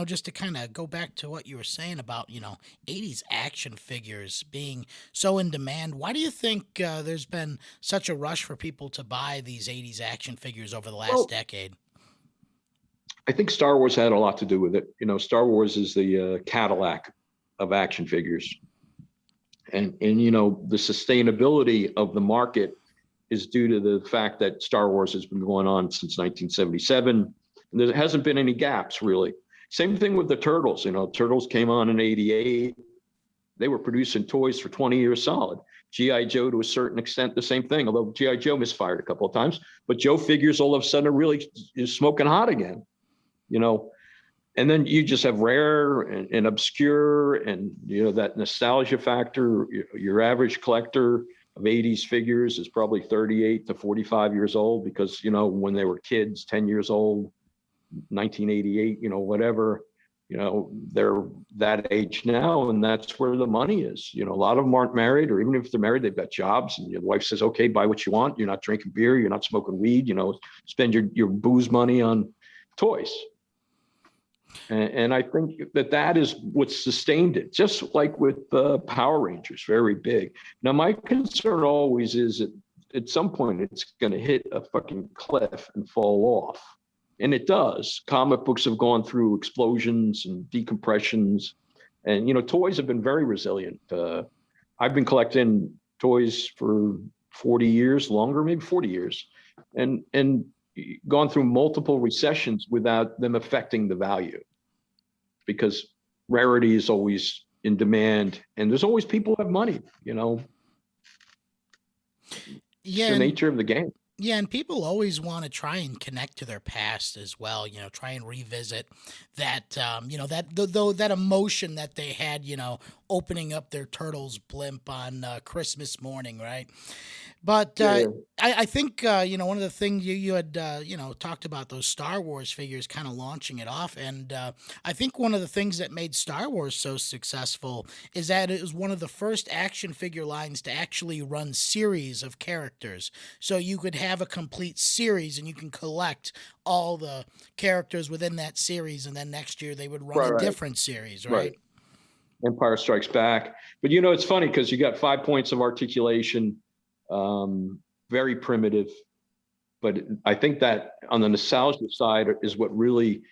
just to kind of go back to what you were saying about, 80s action figures being so in demand, why do you think there's been such a rush for people to buy these 80s action figures over the last Well, decade? I think Star Wars had a lot to do with it. Star Wars is the Cadillac of action figures, and the sustainability of the market is due to the fact that Star Wars has been going on since 1977, and there hasn't been any gaps really. Same thing with the Turtles. Turtles came on in '88. They were producing toys for 20 years solid. G.I. Joe, to a certain extent, the same thing, although G.I. Joe misfired a couple of times. But Joe figures all of a sudden are really is smoking hot again, you know. And then you just have rare and obscure and, that nostalgia factor. Your average collector of 80s figures is probably 38 to 45 years old because, when they were kids, 10 years old, 1988, whatever, they're that age now, and that's where the money is. A lot of them aren't married, or even if they're married, they've got jobs, and your wife says, okay, buy what you want. You're not drinking beer, you're not smoking weed, spend your booze money on toys. And I think that is what sustained it, just like with Power Rangers, very big. Now, my concern always is that at some point it's going to hit a fucking cliff and fall off. And it does. Comic books have gone through explosions and decompressions. And, toys have been very resilient. I've been collecting toys for 40 years, longer, maybe 40 years, and gone through multiple recessions without them affecting the value, because rarity is always in demand and there's always people who have money. It's Yeah, the and nature of the game. Yeah, and people always want to try and connect to their past as well. Try and revisit that, that emotion that they had, opening up their turtles blimp on Christmas morning, right? But Yeah. I think one of the things you had talked about those Star Wars figures kind of launching it off, and I think one of the things that made Star Wars so successful is that it was one of the first action figure lines to actually run series of characters. So you could have a complete series and you can collect all the characters within that series, and then next year they would run a Right. different series, Right. right? Empire Strikes Back. But it's funny because you got 5 points of articulation, very primitive. But I think that on the nostalgia side is what really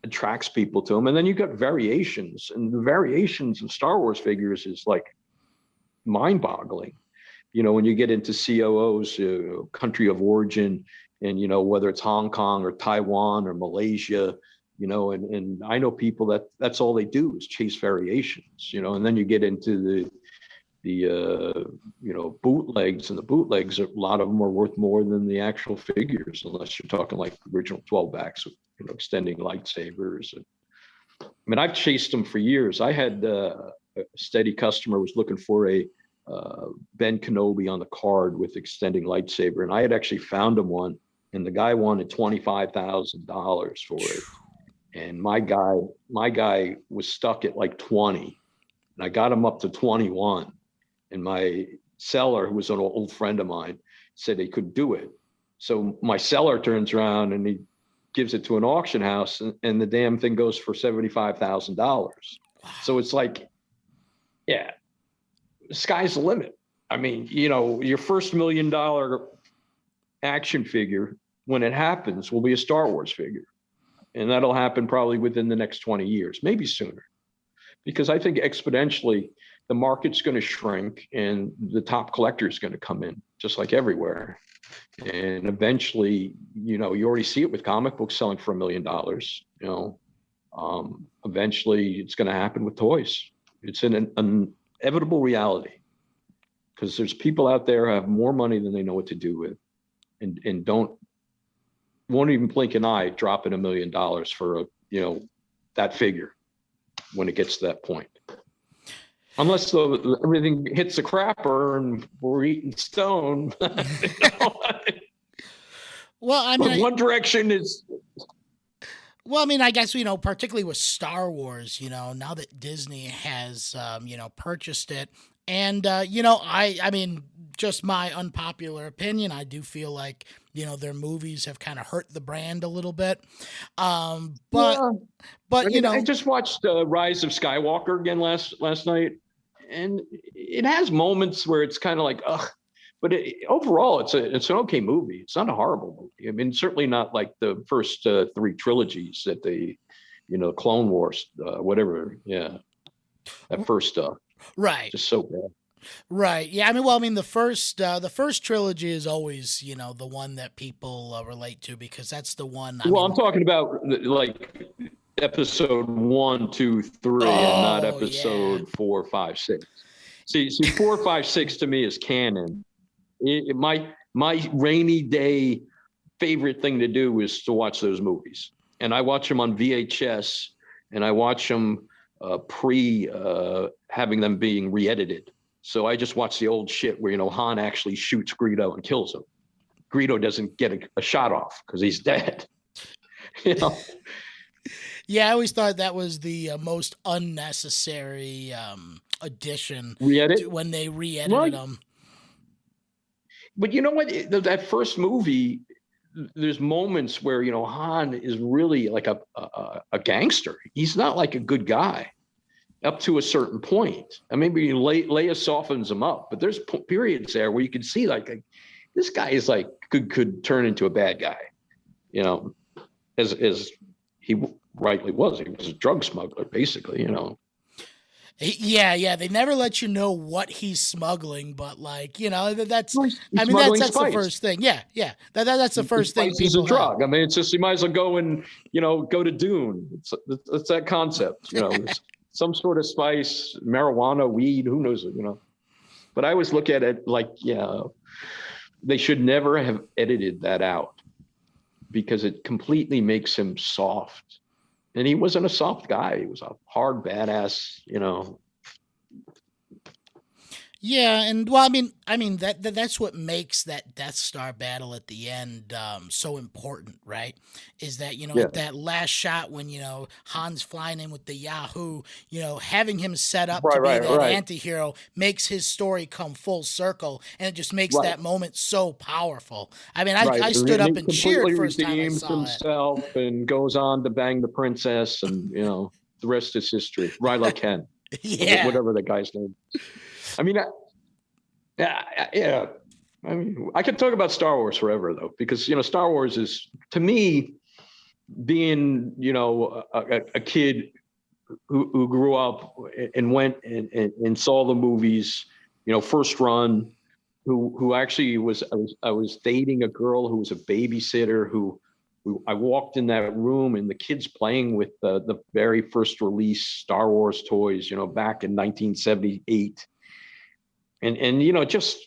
attracts people to them. And then you got variations, and the variations of Star Wars figures is like mind-boggling. When you get into COOs, country of origin, and whether it's Hong Kong or Taiwan or Malaysia, and I know people that's all they do is chase variations, and then you get into the bootlegs, and the bootlegs, a lot of them are worth more than the actual figures, unless you're talking like original 12 backs with extending lightsabers. I mean, I've chased them for years. I had a steady customer was looking for a Ben Kenobi on the card with extending lightsaber, and I had actually found him one, and the guy wanted $25,000 for it, and my guy was stuck at like 20, and I got him up to 21, and my seller, who was an old friend of mine, said he could do it. So my seller turns around and he gives it to an auction house, and the damn thing goes for $75,000. So it's like, yeah, the sky's the limit. I mean, your first $1 million action figure, when it happens, will be a Star Wars figure. And that'll happen probably within the next 20 years, maybe sooner. Because I think exponentially, the market's going to shrink and the top collector is going to come in, just like everywhere. And eventually, you already see it with comic books selling for $1 million. Eventually, it's going to happen with toys. It's an inevitable reality, because there's people out there who have more money than they know what to do with, and won't even blink an eye dropping $1 million for that figure when it gets to that point. Unless everything hits the crapper and we're eating stone. Well, I mean, But one direction is Well, I mean, I guess, particularly with Star Wars, now that Disney has, purchased it. And, I mean, just my unpopular opinion, I do feel like, their movies have kind of hurt the brand a little bit. Um, but, Yeah. I but, mean, I just watched Rise of Skywalker again last night, and it has moments where it's kind of like, ugh. But overall, it's an okay movie. It's not a horrible movie. I mean, certainly not like the first three trilogies that they, Clone Wars, whatever. Yeah, that first stuff, right. just so bad. Right. Yeah. I mean, well, I mean, the first trilogy is always, the one that people relate to because that's the one. I Well, I'm mean, talking about like episode one, two, three, and not oh yeah, episode four, five, six. See, four, five, six to me is canon. My rainy day favorite thing to do is to watch those movies, and I watch them on VHS, and I watch them pre having them being re-edited. So I just watch the old shit where Han actually shoots Greedo and kills him. Greedo doesn't get a shot off because he's dead. you know, yeah. I always thought that was the most unnecessary addition re-edit. to when they re-edited Right. them. But you know what? That first movie, there's moments where Han is really like a gangster. He's not like a good guy up to a certain point. I mean, maybe Leia softens him up, but there's periods there where you can see like this guy is like could turn into a bad guy. You know, as he rightly was. He was a drug smuggler, basically. Yeah, yeah. They never let you know what he's smuggling, but like that's. He's I mean, that's smuggling that's the spice. first thing. Yeah, yeah. That's the first thing Spice is a people have. drug. I mean, it's just you might as well go and go to Dune. It's that concept. Some sort of spice, marijuana, weed, who knows? But I always look at it like, yeah, they should never have edited that out because it completely makes him soft. And he wasn't a soft guy. He was a hard badass. Yeah, and well, I mean that's what makes that Death Star battle at the end so important, right? Is that Yeah. at that last shot when Han's flying in with the Yahoo, having him set up to Right, be right, that right, anti-hero makes his story come full circle, and it just makes right, that moment so powerful. I mean, I right. I stood And up he and cheered completely first time I redeems saw it. himself and goes on to bang the princess, and the rest is history. Rilo Ken, Yeah. whatever the guy's name. I mean, yeah, yeah. I mean, I could talk about Star Wars forever though, because Star Wars is to me being a kid who grew up and went and saw the movies, first run. Who actually I was dating a girl who was a babysitter who I walked in that room and the kids playing with the very first release Star Wars toys, back in 1978. And just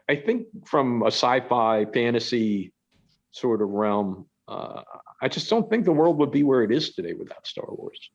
I think from a sci-fi fantasy sort of realm, I just don't think the world would be where it is today without Star Wars.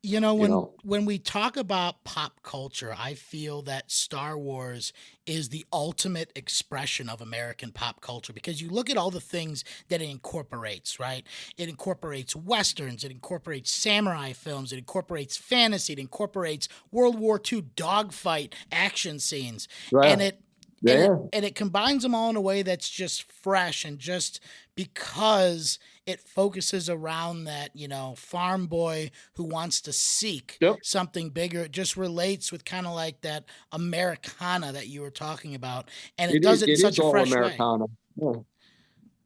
You When know, we talk about pop culture, I feel that Star Wars is the ultimate expression of American pop culture because you look at all the things that it incorporates, right? It incorporates westerns, it incorporates samurai films, it incorporates fantasy, it incorporates World War II dogfight action scenes, right? and it and it Yeah. and it combines them all in a way that's just fresh and just because it focuses around that farm boy who wants to seek Yep. something bigger. It just relates with kind of like that Americana that you were talking about, and it It does is. it in It is such a all fresh way. Americana. Yeah.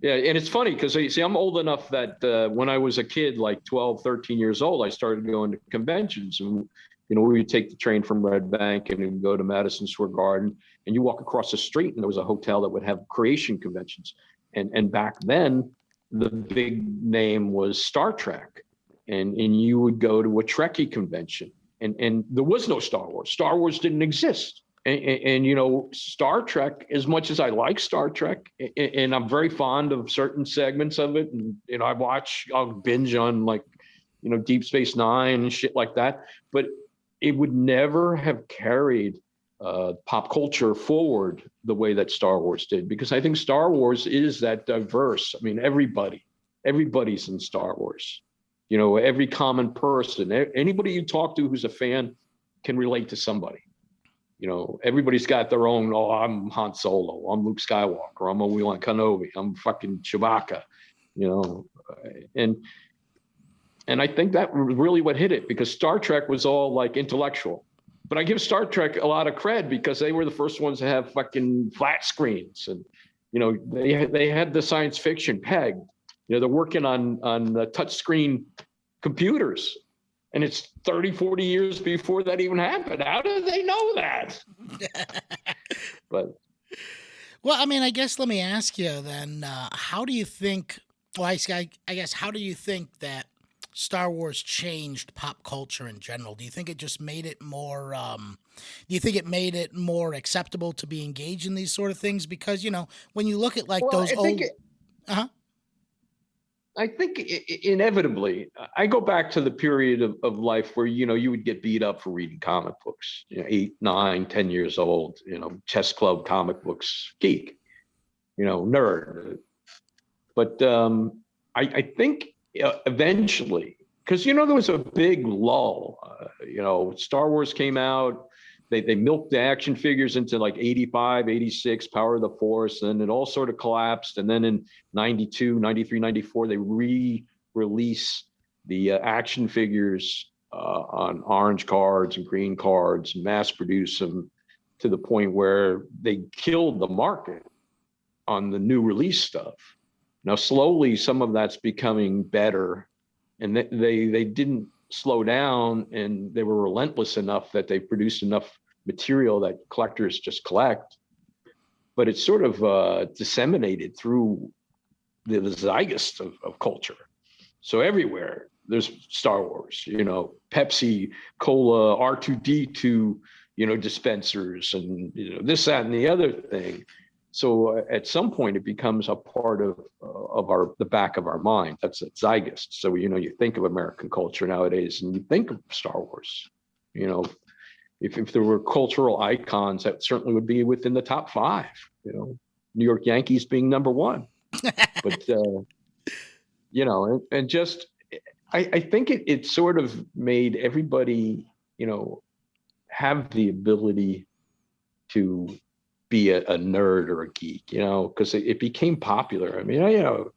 Yeah, and it's funny because see, I'm old enough that when I was a kid, like 12, 13 years old, I started going to conventions. And, we would take the train from Red Bank and then go to Madison Square Garden. And you walk across the street, and there was a hotel that would have creation conventions. And back then, the big name was Star Trek. And you would go to a Trekkie convention. And there was no Star Wars. Star Wars didn't exist. And Star Trek, as much as I like Star Trek, and I'm very fond of certain segments of it, and I'll binge on like Deep Space Nine and shit like that, but it would never have carried pop culture forward the way that Star Wars did, because I think Star Wars is that diverse. I mean, everybody. Everybody's in Star Wars. You know, every common person, anybody you talk to who's a fan can relate to somebody. You know, everybody's got their own, oh, I'm Han Solo, I'm Luke Skywalker, I'm Obi-Wan Kenobi, I'm fucking Chewbacca, you know. And I think that was really what hit it, because Star Trek was all like intellectual. But I give Star Trek a lot of cred because they were the first ones to have fucking flat screens, and you know, they had the science fiction pegged. You know, they're working on the touch screen computers, and it's 30, 40 years before that even happened. How do they know that? But Well, I mean, I guess let me ask you then, how do you think, well, I guess, how do you think that Star Wars changed pop culture in general? Do you think it just made it more, do you think it made it more acceptable to be engaged in these sort of things? Because, when you look at like well, those old, uh huh, I think inevitably, I go back to the period of life where, you know, you would get beat up for reading comic books, you know, 8, 9, 10 years old, you know, chess club comic books, geek, you know, nerd. But I think eventually, because, you know, there was a big lull, you know, Star Wars came out, they milked the action figures into like 85, 86, Power of the Force, and it all sort of collapsed. And then in 92, 93, 94, they re-release the action figures on orange cards and green cards, and mass produce them to the point where they killed the market on the new release stuff. Now, slowly, some of that's becoming better, and they didn't slow down, and they were relentless enough that they produced enough material that collectors just collect. But it's sort of disseminated through the zeitgeist of culture. So everywhere there's Star Wars, you know, Pepsi, Cola, R2D2, you know, dispensers, and you know, this, that, and the other thing. So at some point, it becomes a part of the back of our mind. That's a zeitgeist. So you know, you think of American culture nowadays, and you think of Star Wars. You know, if there were cultural icons, that certainly would be within the top 5. You know, New York Yankees being number 1. But you know, and just I think it sort of made everybody, you know, have the ability to be a nerd or a geek, you know, because it became popular. I mean, you know,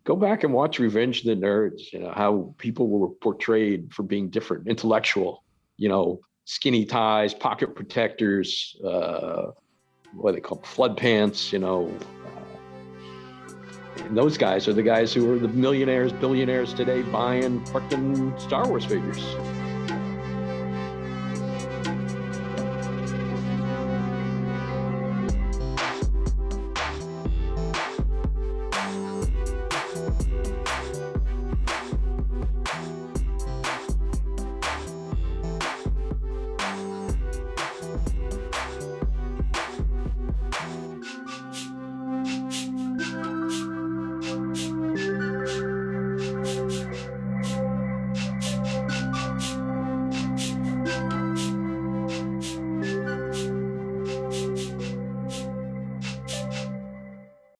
go back and watch Revenge of the Nerds, you know, how people were portrayed for being different, intellectual, you know, skinny ties, pocket protectors, what they call flood pants, you know. And those guys are the guys who are the millionaires, billionaires today buying fucking Star Wars figures.